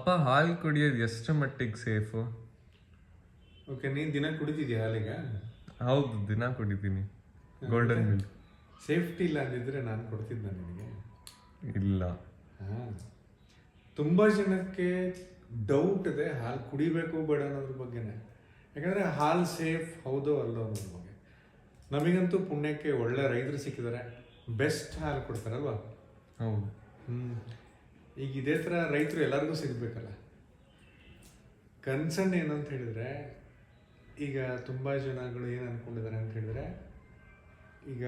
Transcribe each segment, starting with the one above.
ಅಪ್ಪ ಹಾಲು ಕುಡಿಯೋದು ಎಷ್ಟು ಮಟ್ಟಿಗೆ ಸೇಫು? ಓಕೆ, ನೀನು ದಿನ ಕುಡಿತಿದ್ಯಾ ಹಾಲಿಗೆ? ಹೌದು, ದಿನ ಕುಡಿತೀನಿ. ಗೋಲ್ಡನ್ ಮಿಲ್ಕ್ ಸೇಫ್ಟಿ ಇಲ್ಲ ಅಂದಿದ್ರೆ ನಾನು ಕೊಡ್ತಿದ್ದೆ ನಿನಗೆ. ಇಲ್ಲ. ಹಾಂ, ತುಂಬ ಜನಕ್ಕೆ ಡೌಟ್ ಇದೆ ಹಾಲು ಕುಡಿಬೇಕು ಬೇಡ ಅನ್ನೋದ್ರ ಬಗ್ಗೆನೇ. ಯಾಕಂದರೆ ಹಾಲು ಸೇಫ್ ಹೌದೋ ಅಲ್ಲೋ ಅನ್ನೋದ್ರ ಬಗ್ಗೆ. ನಮಗಂತೂ ಪುಣ್ಯಕ್ಕೆ ಒಳ್ಳೆ ರೈತರು ಸಿಕ್ಕಿದ್ದಾರೆ, ಬೆಸ್ಟ್ ಹಾಲು ಕೊಡ್ತಾರಲ್ವ. ಹೌದು. ಈಗ ಇದೇ ಥರ ರೈತರು ಎಲ್ಲರಿಗೂ ಸಿಗಬೇಕಲ್ಲ. ಕನ್ಸರ್ನ್ ಏನು ಅಂತ ಹೇಳಿದರೆ, ಈಗ ತುಂಬ ಜನಗಳು ಏನು ಅಂದ್ಕೊಂಡಿದ್ದಾರೆ ಅಂತ ಹೇಳಿದರೆ, ಈಗ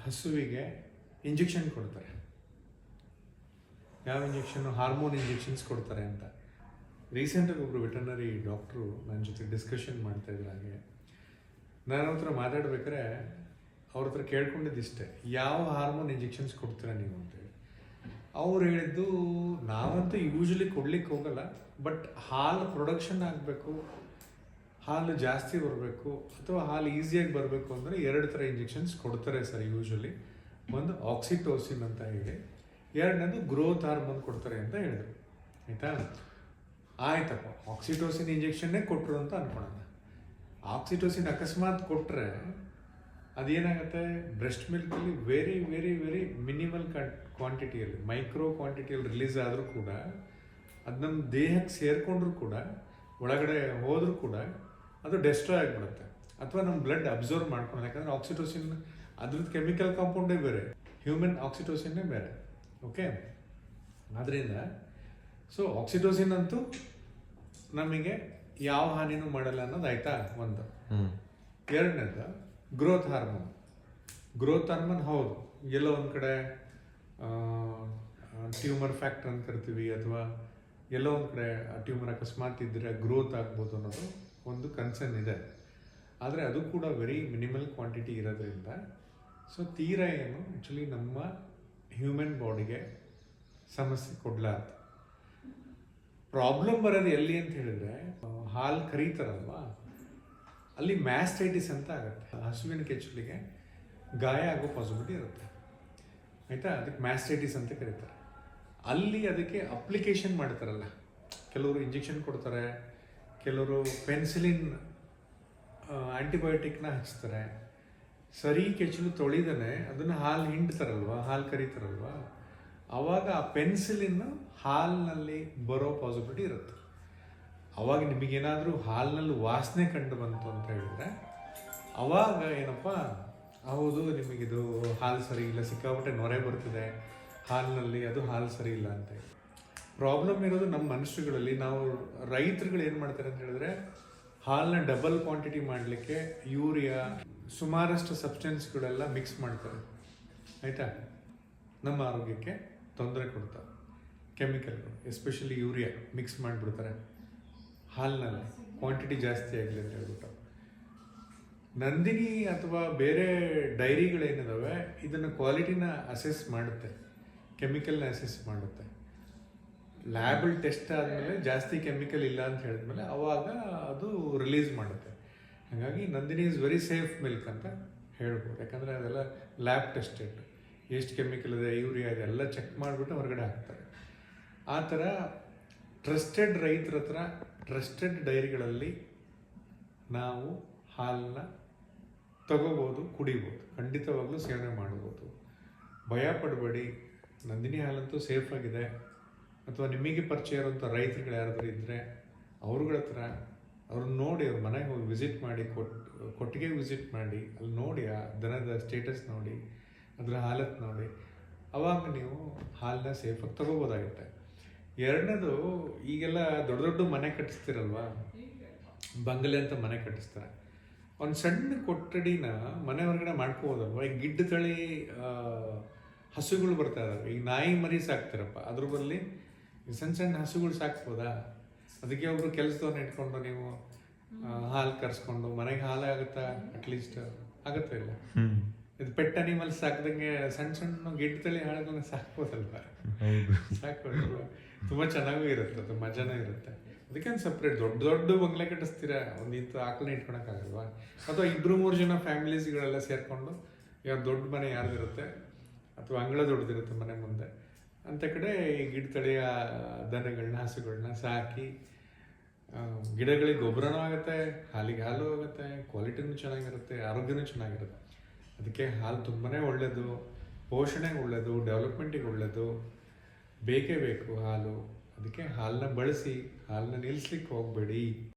ಹಸುವಿಗೆ ಇಂಜೆಕ್ಷನ್ ಕೊಡ್ತಾರೆ. ಯಾವ ಇಂಜೆಕ್ಷನ್ನು? ಹಾರ್ಮೋನ್ ಇಂಜೆಕ್ಷನ್ಸ್ ಕೊಡ್ತಾರೆ ಅಂತ. ರೀಸೆಂಟಾಗಿ ಒಬ್ಬರು ವೆಟರ್ನರಿ ಡಾಕ್ಟ್ರು ನನ್ನ ಜೊತೆ ಡಿಸ್ಕಷನ್ ಮಾಡ್ತಾಯಿದ್ರು. ಹಾಗೆ ನಾನು ಅವ್ರ ಹತ್ರ ಮಾತಾಡ್ಬೇಕಾದ್ರೆ ಅವ್ರ ಹತ್ರ ಕೇಳ್ಕೊಂಡಿದ್ದಿಷ್ಟೇ, ಯಾವ ಹಾರ್ಮೋನ್ ಇಂಜೆಕ್ಷನ್ಸ್ ಕೊಡ್ತೀರಾ ನೀವು ಅಂತೇಳಿ. ಅವ್ರು ಹೇಳಿದ್ದು, ನಾವಂತೂ ಯೂಶ್ವಲಿ ಕೊಡ್ಲಿಕ್ಕೆ ಹೋಗಲ್ಲ, ಬಟ್ ಹಾಲು ಪ್ರೊಡಕ್ಷನ್ ಆಗಬೇಕು, ಹಾಲು ಜಾಸ್ತಿ ಬರಬೇಕು ಅಥವಾ ಹಾಲು ಈಸಿಯಾಗಿ ಬರಬೇಕು ಅಂದರೆ 2 ಥರ ಇಂಜೆಕ್ಷನ್ಸ್ ಕೊಡ್ತಾರೆ ಸರ್ ಯೂಶ್ವಲಿ. ಒಂದು ಆಕ್ಸಿಟೋಸಿನ್ ಅಂತ ಹೇಳಿ, 2ನೇದು ಗ್ರೋತ್ ಹಾರ್ಮೋನ್ ಕೊಡ್ತಾರೆ ಅಂತ ಹೇಳಿದ್ರು. ಆಯಿತಾ? ಆಯ್ತಪ್ಪ, ಆಕ್ಸಿಟೋಸಿನ್ ಇಂಜೆಕ್ಷನ್ನೇ ಕೊಟ್ಟರು ಅಂತ ಅಂದ್ಕೊಳ್ಳೋಣ. ಆಕ್ಸಿಟೋಸಿನ್ ಅಕಸ್ಮಾತ್ ಕೊಟ್ಟರೆ ಅದೇನಾಗುತ್ತೆ, ಬ್ರೆಸ್ಟ್ ಮಿಲ್ಕಲ್ಲಿ ವೆರಿ ವೆರಿ ವೆರಿ ಮಿನಿಮಲ್ ಕ್ವಾಂಟಿಟಿಯಲ್ಲಿ, ಮೈಕ್ರೋ ಕ್ವಾಂಟಿಟಿಯಲ್ಲಿ ರಿಲೀಸ್ ಆದರೂ ಕೂಡ, ಅದು ನಮ್ಮ ದೇಹಕ್ಕೆ ಸೇರಿಕೊಂಡ್ರೂ ಕೂಡ, ಒಳಗಡೆ ಹೋದರೂ ಕೂಡ ಅದು ಡೆಸ್ಟ್ರಾಯ್ ಆಗಿಬಿಡುತ್ತೆ. ಅಥವಾ ನಮ್ಮ ಬ್ಲಡ್ ಅಬ್ಸರ್ವ್ ಮಾಡ್ಕೊಳ್ಳೋದು. ಯಾಕಂದರೆ ಆಕ್ಸಿಟೋಸಿನ್ ಅದ್ರದ್ದು ಕೆಮಿಕಲ್ ಕಾಂಪೌಂಡೇ ಬೇರೆ, ಹ್ಯೂಮನ್ ಆಕ್ಸಿಟೋಸಿನ್ನೇ ಬೇರೆ. ಓಕೆ, ಆದ್ದರಿಂದ ಆಕ್ಸಿಟೋಸಿನ್ ಅಂತೂ ನಮಗೆ ಯಾವ ಹಾನಿನೂ ಮಾಡಲ್ಲ ಅನ್ನೋದು ಆಯ್ತಾ ಒಂದು. 2ನೇದು ಗ್ರೋತ್ ಹಾರ್ಮೋನ್. ಗ್ರೋತ್ ಹಾರ್ಮೋನ್ ಹೌದು, ಎಲ್ಲೋ ಒಂದು ಕಡೆ ಟ್ಯೂಮರ್ ಫ್ಯಾಕ್ಟರ್ ಅಂತ ಕರಿತೀವಿ, ಅಥವಾ ಎಲ್ಲೋ ಒಂದು ಕಡೆ ಟ್ಯೂಮರ್ ಅಕಸ್ಮಾತ್ ಇದ್ದರೆ ಗ್ರೋತ್ ಆಗ್ಬೋದು ಅನ್ನೋದು ಒಂದು ಕನ್ಸರ್ನ್ ಇದೆ. ಆದರೆ ಅದು ಕೂಡ ವೆರಿ ಮಿನಿಮಲ್ ಕ್ವಾಂಟಿಟಿ ಇರೋದ್ರಿಂದ ತೀರಾ ಏನು ಆ್ಯಕ್ಚುಲಿ ನಮ್ಮ ಹ್ಯೂಮನ್ ಬಾಡಿಗೆ ಸಮಸ್ಯೆ ಕೊಡಲಾರ್ದು. ಪ್ರಾಬ್ಲಮ್ ಬರೋದು ಎಲ್ಲಿ ಅಂತ ಹೇಳಿದ್ರೆ, ಹಾಲು ಕರೀತಾರಲ್ವ, ಅಲ್ಲಿ ಮ್ಯಾಸ್ಟೈಟಿಸ್ ಅಂತ ಆಗುತ್ತೆ. ಹಸುವಿನ ಕೆಚ್ಚಲಿಗೆ ಗಾಯ ಆಗೋ ಪಾಸಿಬಿಲಿಟಿ ಇರುತ್ತೆ. ಆಯಿತಾ? ಅದಕ್ಕೆ ಮ್ಯಾಸ್ಟೈಟಿಸ್ ಅಂತ ಕರೀತಾರೆ. ಅಲ್ಲಿ ಅದಕ್ಕೆ ಅಪ್ಲಿಕೇಶನ್ ಮಾಡ್ತಾರಲ್ಲ, ಕೆಲವರು ಇಂಜೆಕ್ಷನ್ ಕೊಡ್ತಾರೆ, ಕೆಲವರು ಪೆನ್ಸಿಲಿನ್ ಆ್ಯಂಟಿಬಯೋಟಿಕ್ನ ಹಚ್ತಾರೆ. ಸರಿ ಕೆಚ್ಚಲು ತೊಳಿದಾನೆ ಅದನ್ನು ಹಾಲು ಹಿಂಡ್ತಾರಲ್ವ, ಹಾಲು ಕರೀತಾರಲ್ವ, ಆವಾಗ ಆ ಪೆನ್ಸಿಲಿನ್ನು ಹಾಲಿನಲ್ಲಿ ಬರೋ ಪಾಸಿಬಿಲಿಟಿ ಇರುತ್ತೆ. ಆವಾಗ ನಿಮಗೇನಾದರೂ ಹಾಲಿನಲ್ಲಿ ವಾಸನೆ ಕಂಡು ಬಂತು ಅಂತ ಹೇಳಿದ್ರೆ, ಆವಾಗ ಏನಪ್ಪ, ಹೌದು ನಿಮಗಿದು ಹಾಲು ಸರಿ ಇಲ್ಲ, ಸಿಕ್ಕಾಪಟ್ಟೆ ನೊರೆ ಬರ್ತಿದೆ ಹಾಲಿನಲ್ಲಿ, ಅದು ಹಾಲು ಸರಿ ಇಲ್ಲ ಅಂತ. ಪ್ರಾಬ್ಲಮ್ ಇರೋದು ನಮ್ಮ ಮನುಷ್ಯರುಗಳಲ್ಲಿ. ನಾವು ರೈತರುಗಳು ಏನು ಮಾಡ್ತಾರೆ ಅಂತ ಹೇಳಿದ್ರೆ, ಹಾಲನ್ನ ಡಬಲ್ ಕ್ವಾಂಟಿಟಿ ಮಾಡಲಿಕ್ಕೆ ಯೂರಿಯಾ, ಸುಮಾರಷ್ಟು ಸಬ್ಸ್ಟೆನ್ಸ್ಗಳೆಲ್ಲ ಮಿಕ್ಸ್ ಮಾಡ್ತಾರೆ. ಆಯಿತಾ? ನಮ್ಮ ಆರೋಗ್ಯಕ್ಕೆ ತೊಂದರೆ ಕೊಡ್ತಾರೆ ಕೆಮಿಕಲ್ಗಳು, ಎಸ್ಪೆಷಲಿ ಯೂರಿಯಾ ಮಿಕ್ಸ್ ಮಾಡಿಬಿಡ್ತಾರೆ ಹಾಲಿನಲ್ಲಿ, ಕ್ವಾಂಟಿಟಿ ಜಾಸ್ತಿ ಆಗಲಿ ಅಂತ ಹೇಳ್ಬಿಟ್ಟು. ನಂದಿನಿ ಅಥವಾ ಬೇರೆ ಡೈರಿಗಳೇನಿದಾವೆ ಇದನ್ನು ಕ್ವಾಲಿಟಿನ ಅಸೆಸ್ ಮಾಡುತ್ತೆ, ಕೆಮಿಕಲ್ನ ಅಸೆಸ್ ಮಾಡುತ್ತೆ. ಲ್ಯಾಬಲ್ಲಿ ಟೆಸ್ಟ್ ಆದಮೇಲೆ ಜಾಸ್ತಿ ಕೆಮಿಕಲ್ ಇಲ್ಲ ಅಂತ ಹೇಳಿದ್ಮೇಲೆ ಅವಾಗ ಅದು ರಿಲೀಸ್ ಮಾಡುತ್ತೆ. ಹಾಗಾಗಿ Nandini is very safe milk ಅಂತ ಹೇಳ್ಬೋದು. ಯಾಕಂದರೆ ಅದೆಲ್ಲ ಲ್ಯಾಬ್ ಟೆಸ್ಟೆಡ್, ಎಷ್ಟು ಕೆಮಿಕಲ್ ಇದೆ, ಯೂರಿಯಾ ಇದೆ ಎಲ್ಲ ಚೆಕ್ ಮಾಡಿಬಿಟ್ಟು ಹೊರಗಡೆ ಹಾಕ್ತಾರೆ. ಆ ಥರ ಟ್ರಸ್ಟೆಡ್ ರೈತರ ಹತ್ರ, ಟ್ರಸ್ಟೆಡ್ ಡೈರಿಗಳಲ್ಲಿ ನಾವು ಹಾಲನ್ನ ತಗೋಬೋದು, ಕುಡಿಬೋದು, ಖಂಡಿತವಾಗ್ಲೂ ಸೇವನೆ ಮಾಡ್ಬೋದು. ಭಯ ಪಡಬೇಡಿ, ನಂದಿನಿ ಹಾಲಂತೂ ಸೇಫ್ ಆಗಿದೆ. ಅಥವಾ ನಿಮಗೆ ಪರಿಚಯ ಇರುವಂಥ ರೈತರುಗಳು ಯಾರಾದರೂ ಇದ್ದರೆ ಅವ್ರುಗಳ ಹತ್ರ ಅವ್ರನ್ನ ನೋಡಿ, ಅವ್ರ ಮನೆಗೆ ಹೋಗಿ ವಿಸಿಟ್ ಮಾಡಿ, ಕೊಟ್ಟಿಗೆ ವಿಸಿಟ್ ಮಾಡಿ, ಅಲ್ಲಿ ನೋಡಿ ಆ ದನದ ಸ್ಟೇಟಸ್ ನೋಡಿ, ಅದರ ಹಾಲತ್ ನೋಡಿ, ಅವಾಗ ನೀವು ಹಾಲನ್ನ ಸೇಫಾಗಿ ತಗೋಬೋದಾಗುತ್ತೆ. 2ನೇದು, ಈಗೆಲ್ಲ ದೊಡ್ಡ ದೊಡ್ಡ ಮನೆ ಕಟ್ಟಿಸ್ತಿರಲ್ವ, ಬಂಗಲೆ ಅಂತ ಮನೆ ಕಟ್ಟಿಸ್ತಾರೆ. ಒಂದು ಸಣ್ಣ ಕೊಠಡಿನ ಮನೆ ಹೊರಗಡೆ ಮಾಡ್ಕೋಬೋದಲ್ವ. ಈಗ ಗಿಡ್ಡ ತಳಿ ಹಸುಗಳು ಬರ್ತಾ ಇದಾವೆ. ಈಗ ನಾಯಿ ಮರಿ ಸಾಕ್ತಿರಪ್ಪ, ಅದ್ರ ಬದಲಿ ಸಣ್ಣ ಸಣ್ಣ ಹಸುಗಳು ಸಾಕ್ಬೋದಾ? ಅದಕ್ಕೆ ಒಬ್ರು ಕೆಲಸದವ್ರನ್ನ ಇಟ್ಕೊಂಡು ನೀವು ಹಾಲು ಕರ್ಸ್ಕೊಂಡು ಮನೆಗೆ ಹಾಲು ಆಗುತ್ತಾ? ಅಟ್ಲೀಸ್ಟ್ ಆಗುತ್ತಾ? ಇಲ್ಲ. ಇದು ಪೆಟ್ ಅನಿಮಲ್ಸ್ ಸಾಕ್ದಂಗೆ ಸಣ್ಣ ಸಣ್ಣ ಗಿಡ್ಡ ತಳಿ ಹಾಳುಗಳನ್ನ ಸಾಕ್ಬೋದಲ್ವ? ಸಾಕ್ಬೋದಲ್ವ? ತುಂಬ ಚೆನ್ನಾಗೂ ಇರುತ್ತೆ, ಅದು ಮಜಾನೂ ಇರುತ್ತೆ. ಅದಕ್ಕೆ ಒಂದು ಸಪ್ರೇಟ್ ದೊಡ್ಡ ದೊಡ್ಡ ಬಂಗ್ಲೆ ಕಟ್ಟಿಸ್ತೀರಾ, ಒಂದು ಇಂಥ ಆಕಳನ್ನ ಇಟ್ಕೊಳಕ್ಕಾಗಲ್ವಾ? ಅಥವಾ 2-3 ಜನ ಫ್ಯಾಮಿಲೀಸ್ಗಳೆಲ್ಲ ಸೇರಿಕೊಂಡು, ಯಾವ ದೊಡ್ಡ ಮನೆ ಯಾರ್ದಿರುತ್ತೆ ಅಥವಾ ಅಂಗಳ ದೊಡ್ಡದಿರುತ್ತೆ ಮನೆ ಮುಂದೆ, ಅಂಥ ಕಡೆ ಈ ಗಿಡ ತಳಿಯ ದನಗಳನ್ನ ಹಸುಗಳನ್ನ ಸಾಕಿ ಗಿಡಗಳಿಗೆ ಗೊಬ್ಬರನೂ ಆಗುತ್ತೆ, ಹಾಲಿಗೆ ಹಾಲು ಆಗುತ್ತೆ, ಕ್ವಾಲಿಟಿನೂ ಚೆನ್ನಾಗಿರುತ್ತೆ, ಆರೋಗ್ಯನೂ ಚೆನ್ನಾಗಿರುತ್ತೆ. ಅದಕ್ಕೆ ಹಾಲು ತುಂಬಾ ಒಳ್ಳೆಯದು, ಪೋಷಣೆಗೆ ಒಳ್ಳೆಯದು, ಡೆವಲಪ್ಮೆಂಟಿಗೆ ಒಳ್ಳೆಯದು, ಬೇಕೇ ಬೇಕು ಹಾಲು. ಅದಕ್ಕೆ ಹಾಲನ್ನ ಬಳಸಿ, ಹಾಲನ್ನ ನಿಲ್ಲಿಸ್ಲಿಕ್ಕೆ ಹೋಗಬೇಡಿ.